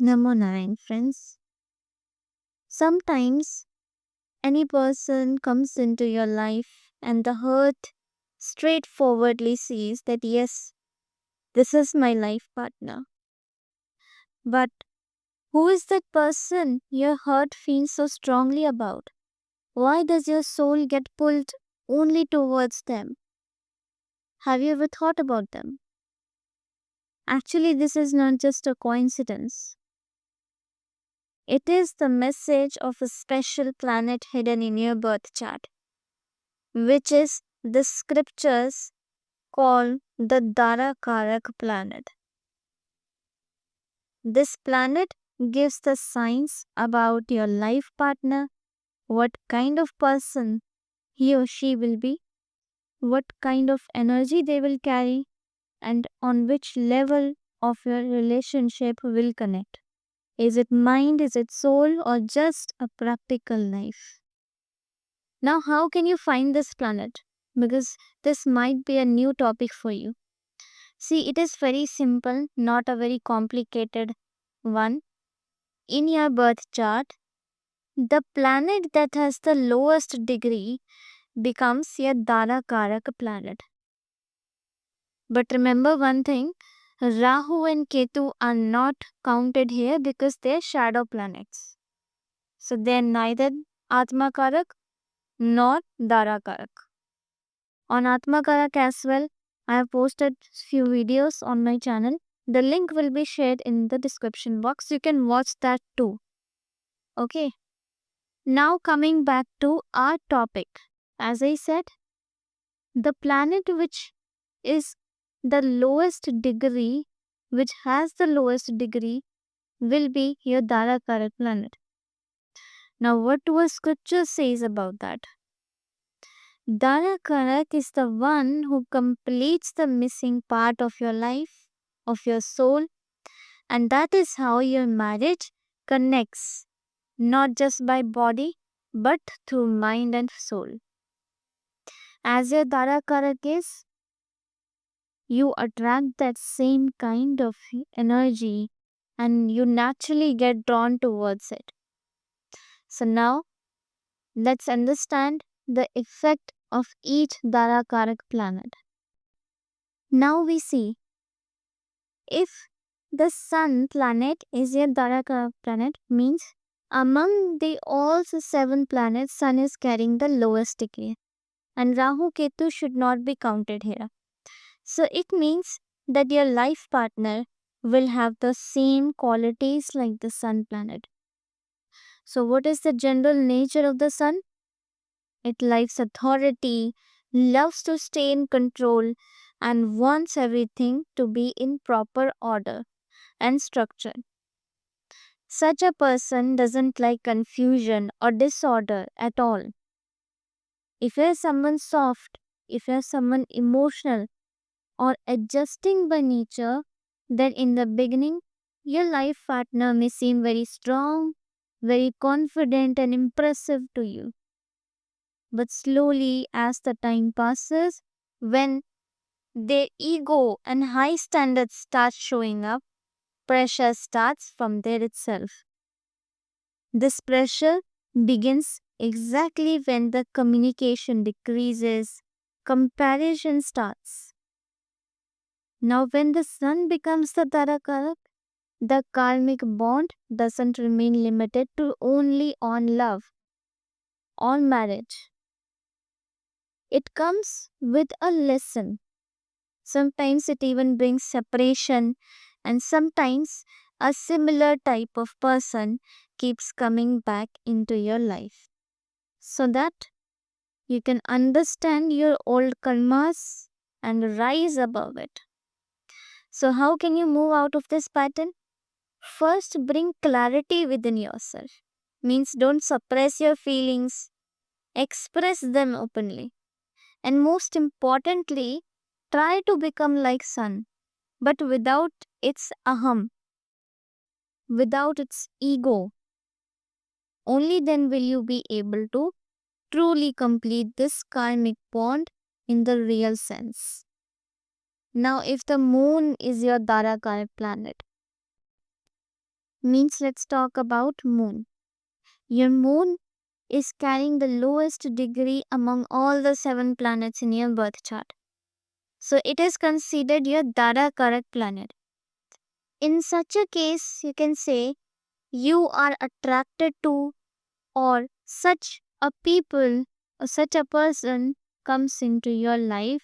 Namo Narayan, friends. Sometimes any person comes into your life and the heart straightforwardly says that yes, this is my life partner. But who is that person your heart feels so strongly about? Why does your soul get pulled only towards them? Have you ever thought about them? Actually, this is not just a coincidence. It is the message of a special planet hidden in your birth chart, which is the scriptures called the Darakarak planet. This planet gives the signs about your life partner, what kind of person he or she will be, what kind of energy they will carry, and on which level of your relationship will connect. Is it mind, is it soul, or just a practical life? Now, how can you find this planet? Because this might be a new topic for you. See, it is very simple, not a very complicated one. In your birth chart, the planet that has the lowest degree becomes your Darakarak planet. But remember one thing, Rahu and Ketu are not counted here because they're shadow planets. So they're neither Atmakarak nor Darakarak. On Atmakarak as well, I have posted few videos on my channel. The link will be shared in the description box. You can watch that too. Okay. Now coming back to our topic. As I said, the planet which is the lowest degree, which has the lowest degree, will be your Darakarak planet. Now, what do scripture says about that? Darakarak is the one who completes the missing part of your life, of your soul, and that is how your marriage connects, not just by body, but through mind and soul. As your Darakarak is, you attract that same kind of energy and you naturally get drawn towards it. So now let's understand the effect of each Darakarak planet. Now we see if the sun planet is your Darakarak planet means among the all 7 planets, sun is carrying the lowest degree and Rahu Ketu should not be counted here. So it means that your life partner will have the same qualities like the sun planet. So what is the general nature of the sun? It likes authority, loves to stay in control, and wants everything to be in proper order and structure. Such a person doesn't like confusion or disorder at all. If you're someone soft, if you're someone emotional or adjusting by nature, then in the beginning, your life partner may seem very strong, very confident, and impressive to you. But slowly, as the time passes, when their ego and high standards start showing up, pressure starts from there itself. This pressure begins exactly when the communication decreases, comparison starts. Now, when the sun becomes the Darakarak, the karmic bond doesn't remain limited to only on love, on marriage. It comes with a lesson. Sometimes it even brings separation, and sometimes a similar type of person keeps coming back into your life so that you can understand your old karmas and rise above it. So, how can you move out of this pattern? First, bring clarity within yourself. Means don't suppress your feelings, express them openly. And most importantly, try to become like sun, but without its aham, without its ego. Only then will you be able to truly complete this karmic bond in the real sense. Now, if the moon is your Darakarak planet, Means let's talk about moon. Your moon is carrying the lowest degree among all the 7 planets in your birth chart. So it is considered your Darakarak planet. In such a case, you can say you are attracted to or such a people or such a person comes into your life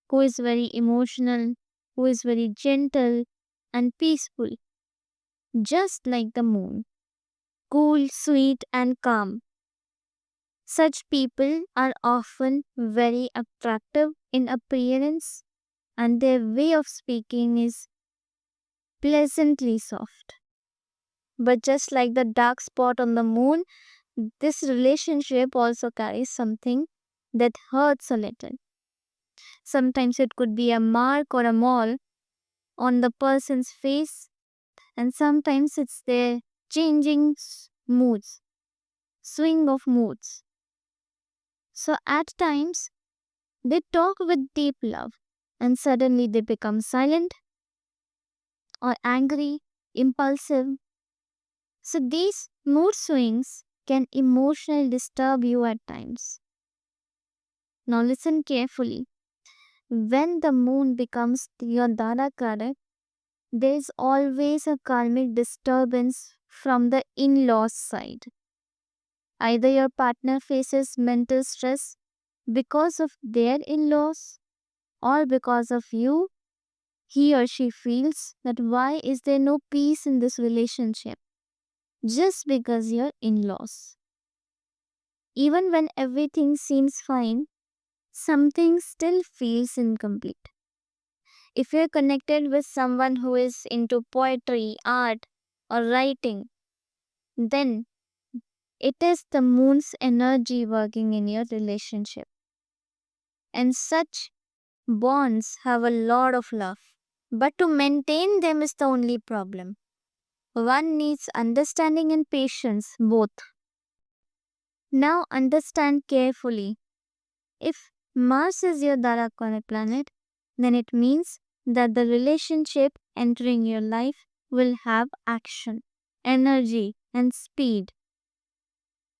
who is very emotional, who is very gentle and peaceful, just like the moon, cool, sweet, and calm. Such people are often very attractive in appearance, and their way of speaking is pleasantly soft. But just like the dark spot on the moon, this relationship also carries something that hurts a little. Sometimes it could be a mark or a mole on the person's face, and sometimes it's their changing moods, swing of moods. So at times they talk with deep love, and suddenly they become silent or angry, impulsive. So these mood swings can emotionally disturb you at times. Now listen carefully. When the moon becomes your Darakarak, there is always a karmic disturbance from the in laws side. Either your partner faces mental stress because of their in laws, or because of you, he or she feels that why is there no peace in this relationship just because you're in laws. Even when everything seems fine, something still feels incomplete. If you're connected with someone who is into poetry, art, or writing, then it is the moon's energy working in your relationship. And such bonds have a lot of love. But to maintain them is the only problem. One needs understanding and patience, both. Now understand carefully. If Mars is your Darakara planet, then it means that the relationship entering your life will have action, energy, and speed.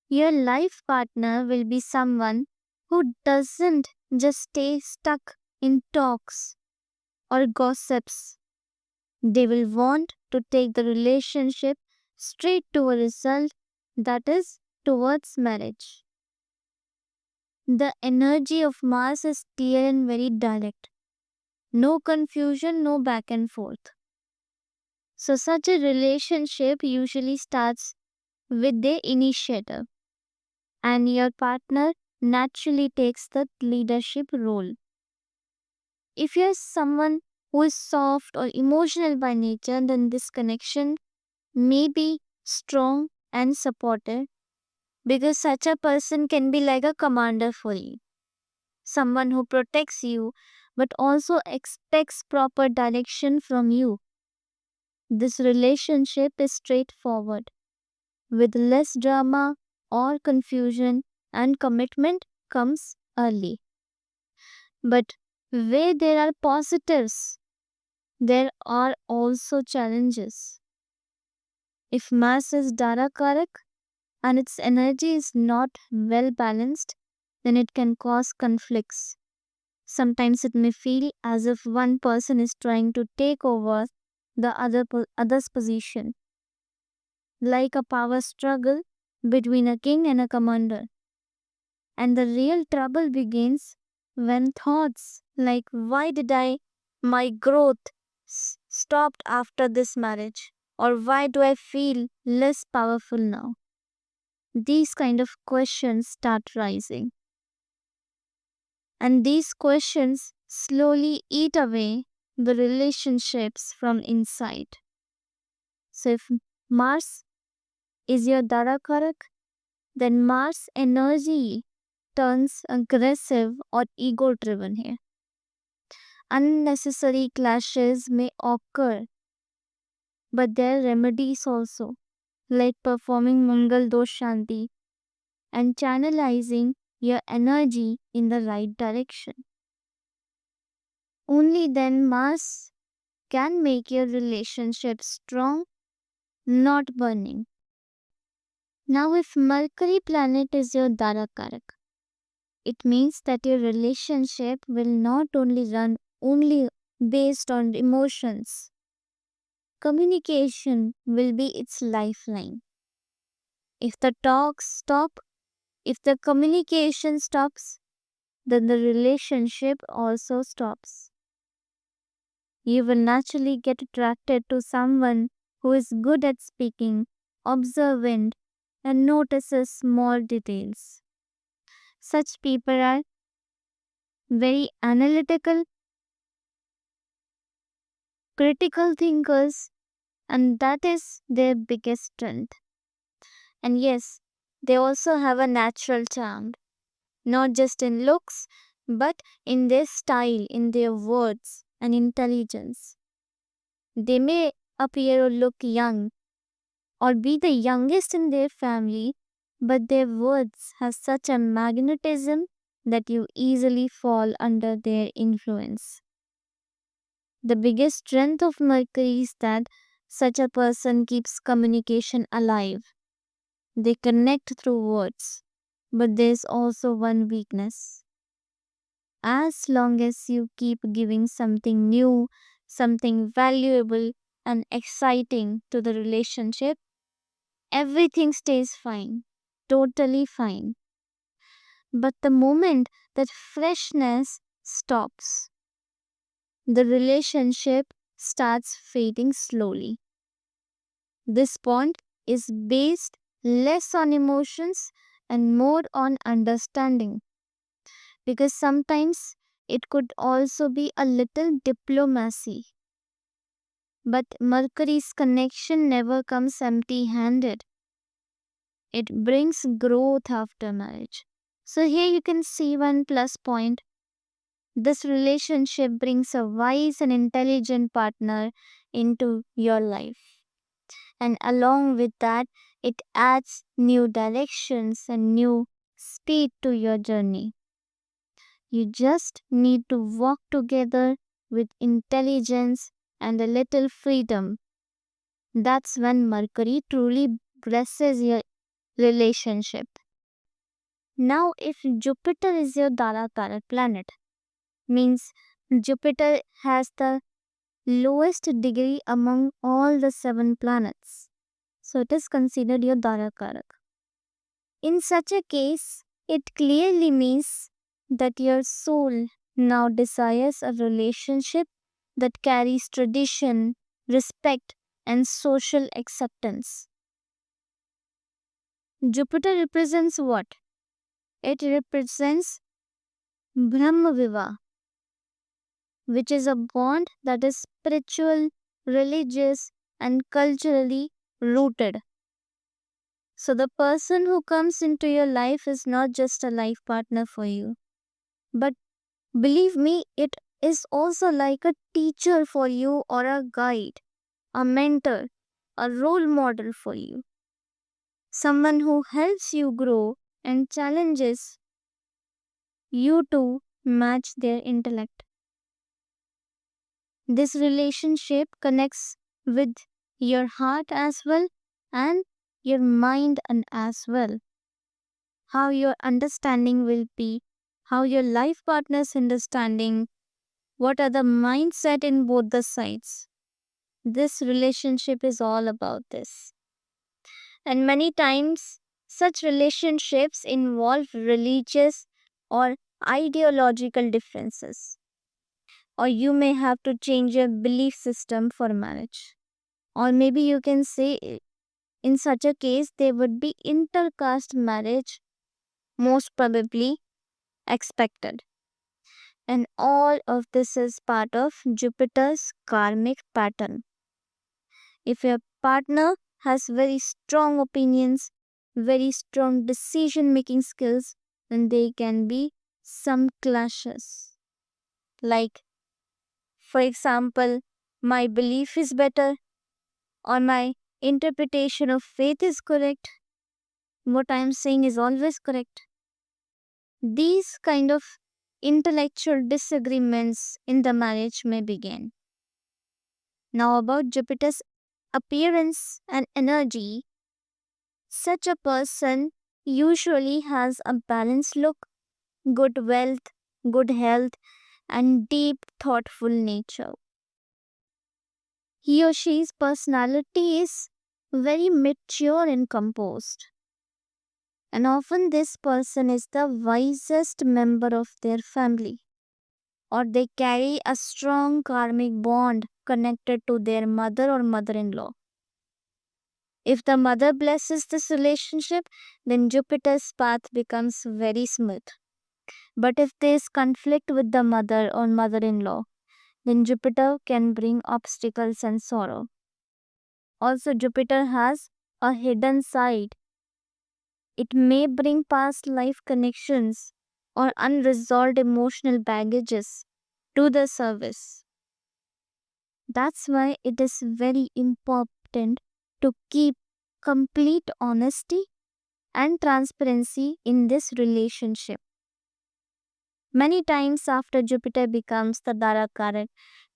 Your life partner will be someone who doesn't just stay stuck in talks or gossips. They will want to take the relationship straight to a result, that is, towards marriage. The energy of Mars is clear and very direct. No confusion, no back and forth. So, such a relationship usually starts with the initiative, and your partner naturally takes the leadership role. If you're someone who is soft or emotional by nature, then this connection may be strong and supportive, because such a person can be like a commander for you, someone who protects you but also expects proper direction from you. This relationship is straightforward, with less drama or confusion, and commitment comes early. But where there are positives, there are also challenges. If Mars is Darakarak and its energy is not well balanced, then it can cause conflicts. Sometimes it may feel as if one person is trying to take over the other's position, like a power struggle between a king and a commander. And the real trouble begins when thoughts like, why did my growth stopped after this marriage? Or why do I feel less powerful now? These kind of questions start rising. And these questions slowly eat away the relationships from inside. So if Mars is your Darakarak, then Mars energy turns aggressive or ego driven here. Unnecessary clashes may occur, but there are remedies also, like performing Mangal Dosh Shanti and channelizing your energy in the right direction. Only then Mars can make your relationship strong, not burning. Now, if Mercury planet is your Darakarak, it means that your relationship will not only run only based on emotions. Communication will be its lifeline. If the talks stop, if the communication stops, then the relationship also stops. You will naturally get attracted to someone who is good at speaking, observant, and notices small details. Such people are very analytical, critical thinkers, and that is their biggest strength. And yes, they also have a natural charm, not just in looks, but in their style, in their words, and intelligence. They may appear or look young or be the youngest in their family, but their words have such a magnetism that you easily fall under their influence. The biggest strength of Mercury is that such a person keeps communication alive. They connect through words, but there's also one weakness. As long as you keep giving something new, something valuable and exciting to the relationship, everything stays fine, totally fine. But the moment that freshness stops, the relationship starts fading slowly. This bond is based less on emotions and more on understanding, because sometimes it could also be a little diplomacy. But Mercury's connection never comes empty handed, it brings growth after marriage. So, here you can see one plus point. This relationship brings a wise and intelligent partner into your life. And along with that, it adds new directions and new speed to your journey. You just need to walk together with intelligence and a little freedom. That's when Mercury truly blesses your relationship. Now, if Jupiter is your Darakarak planet, means Jupiter has the lowest degree among all the 7 planets. So it is considered your Darakarak. In such a case, it clearly means that your soul now desires a relationship that carries tradition, respect, and social acceptance. Jupiter represents what? It represents Brahma Viva, which is a bond that is spiritual, religious, and culturally rooted. So, the person who comes into your life is not just a life partner for you, but believe me, it is also like a teacher for you, or a guide, a mentor, a role model for you. Someone who helps you grow and challenges you to match their intellect. This relationship connects with your heart as well and your mind and as well. How your understanding will be, how your life partner's understanding, what are the mindset in both the sides. This relationship is all about this. And many times, such relationships involve religious or ideological differences. Or you may have to change your belief system for marriage. Or maybe you can say, in such a case, there would be intercaste marriage, most probably expected. And all of this is part of Jupiter's karmic pattern. If your partner has very strong opinions, very strong decision making skills, then there can be some clashes. Like, for example, my belief is better, or my interpretation of faith is correct. What I am saying is always correct. These kind of intellectual disagreements in the marriage may begin. Now, about Jupiter's appearance and energy, such a person usually has a balanced look, good wealth, good health, and deep, thoughtful nature. He or she's personality is very mature and composed. And often, this person is the wisest member of their family, or they carry a strong karmic bond connected to their mother or mother in law. If the mother blesses this relationship, then Jupiter's path becomes very smooth. But if there is conflict with the mother or mother in law, then Jupiter can bring obstacles and sorrow. Also, Jupiter has a hidden side. It may bring past life connections or unresolved emotional baggages to the service. That's why it is very important to keep complete honesty and transparency in this relationship. Many times after Jupiter becomes the Darakarak,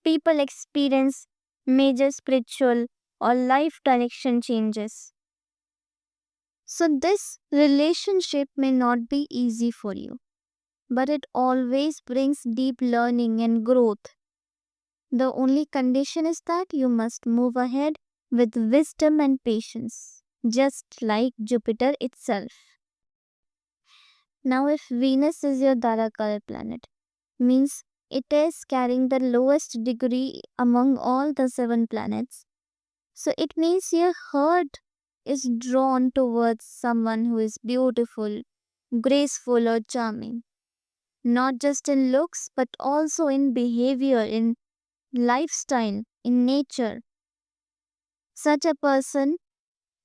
people experience major spiritual or life direction changes. So, this relationship may not be easy for you, but it always brings deep learning and growth. The only condition is that you must move ahead with wisdom and patience, just like Jupiter itself. Now, if Venus is your Darakara planet, means it is carrying the lowest degree among all the seven planets. So it means your heart is drawn towards someone who is beautiful, graceful, or charming, not just in looks but also in behavior, in lifestyle, in nature. Such a person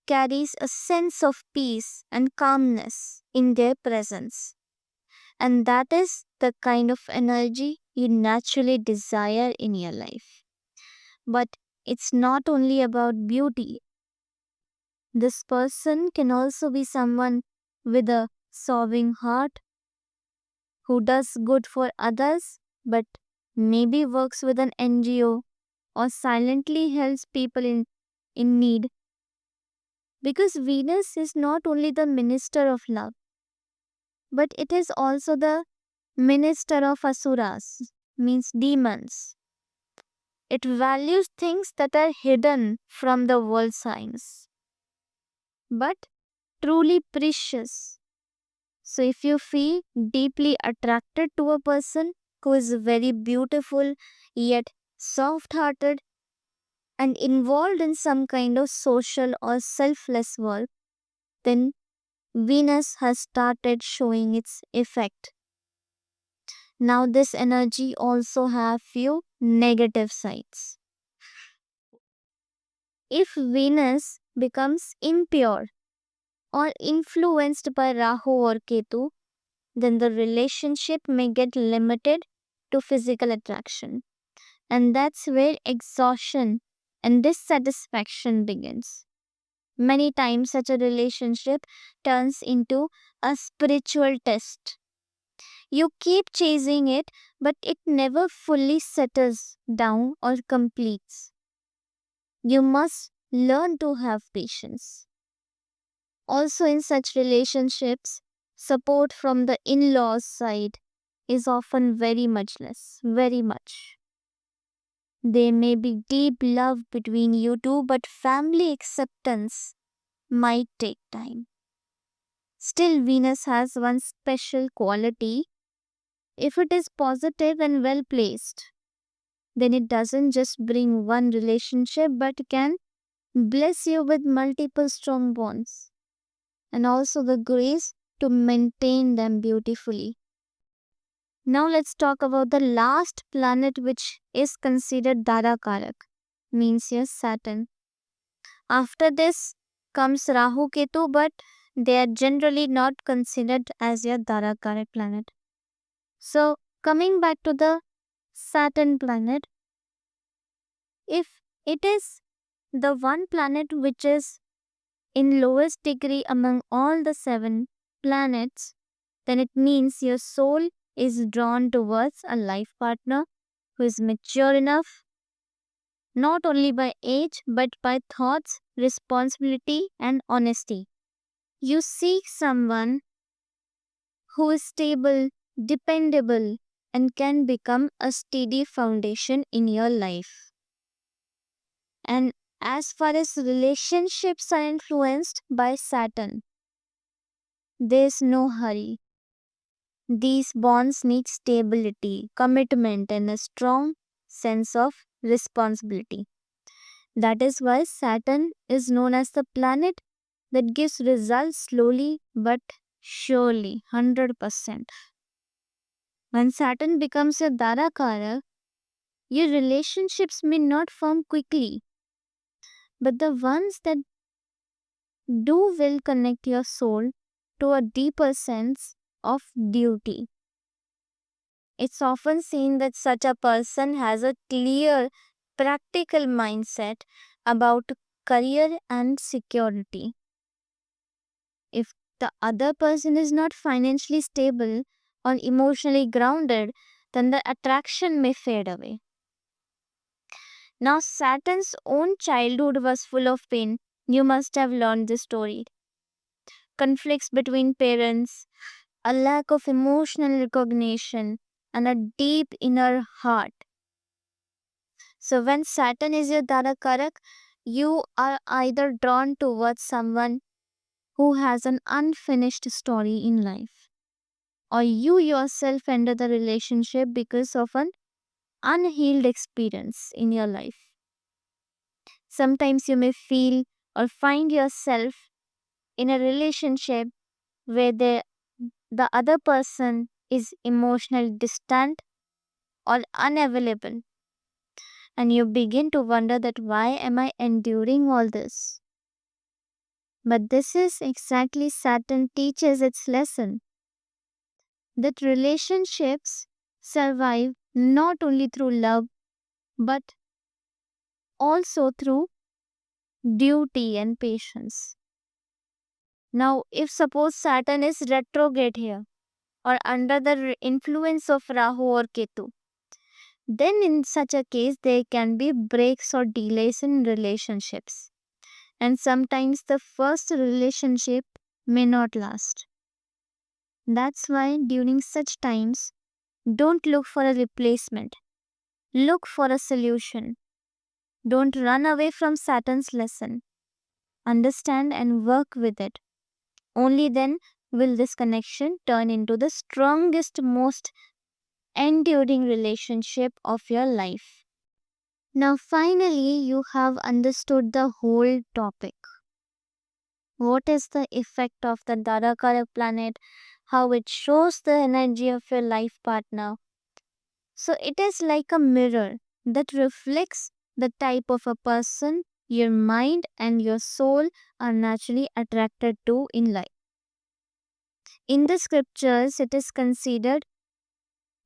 carries a sense of peace and calmness in their presence. And that is the kind of energy you naturally desire in your life. But it's not only about beauty. This person can also be someone with a serving heart who does good for others but maybe works with an NGO or silently helps people in need. Because Venus is not only the minister of love, but it is also the minister of asuras, means demons. It values things that are hidden from the world signs, but truly precious. So, if you feel deeply attracted to a person who is very beautiful yet soft hearted and involved in some kind of social or selfless work, then Venus has started showing its effect. Now, this energy also have few negative sides. If Venus becomes impure or influenced by Rahu or Ketu, then the relationship may get limited to physical attraction. And that's where exhaustion and dissatisfaction begins. Many times, such a relationship turns into a spiritual test. You keep chasing it, but it never fully settles down or completes. You must learn to have patience. Also, in such relationships, support from the in laws side is often very much less, very much. There may be deep love between you two, but family acceptance might take time. Still, Venus has one special quality. If it is positive and well placed, then it doesn't just bring one relationship but can bless you with multiple strong bonds and also the grace to maintain them beautifully. Now let's talk about the last planet which is considered Darakarak, means yes, Saturn. After this comes Rahu Ketu, but they are generally not considered as your Darakarak planet. So coming back to the Saturn planet, if it is the one planet which is in lowest degree among all the seven planets, then it means your soul is drawn towards a life partner who is mature enough, not only by age but by thoughts, responsibility, and honesty. You seek someone who is stable, dependable, and can become a steady foundation in your life. And as far as relationships are influenced by Saturn, there's no hurry. These bonds need stability, commitment, and a strong sense of responsibility. That is why Saturn is known as the planet that gives results slowly but surely, 100%. When Saturn becomes your Darakarak, your relationships may not form quickly, but the ones that do will connect your soul to a deeper sense of duty. It's often seen that such a person has a clear, practical mindset about career and security. If the other person is not financially stable or emotionally grounded, then the attraction may fade away. Now, Saturn's own childhood was full of pain. You must have learned this story. Conflicts between parents, a lack of emotional recognition, and a deep inner heart. So, when Saturn is your Darakarak, you are either drawn towards someone who has an unfinished story in life, or you yourself enter the relationship because of an unhealed experience in your life. Sometimes you may feel or find yourself in a relationship where the other person is emotionally distant or unavailable, and you begin to wonder that why am I enduring all this? But this is exactly Saturn teaches its lesson, that relationships survive not only through love but also through duty and patience. Now, if suppose Saturn is retrograde here or under the influence of Rahu or Ketu, then in such a case there can be breaks or delays in relationships. And sometimes the first relationship may not last. That's why during such times, don't look for a replacement. Look for a solution. Don't run away from Saturn's lesson. Understand and work with it. Only then will this connection turn into the strongest, most enduring relationship of your life. Now, finally, you have understood the whole topic. What is the effect of the Darakarak planet? How it shows the energy of your life partner. So, it is like a mirror that reflects the type of a person your mind and your soul are naturally attracted to in life. In the scriptures, it is considered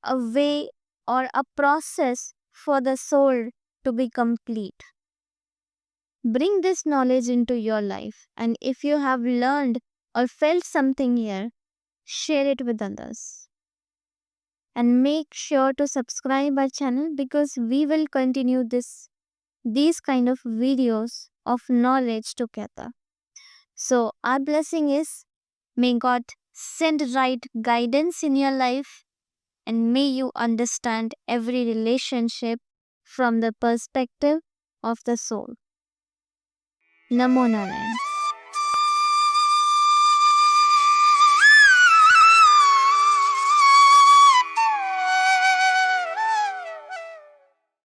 a way or a process for the soul to be complete. Bring this knowledge into your life, and if you have learned or felt something here, share it with others. And make sure to subscribe our channel because we will continue these kind of videos of knowledge together. So our blessing is, may God send right guidance in your life, and may you understand every relationship from the perspective of the soul. Namo Narayan.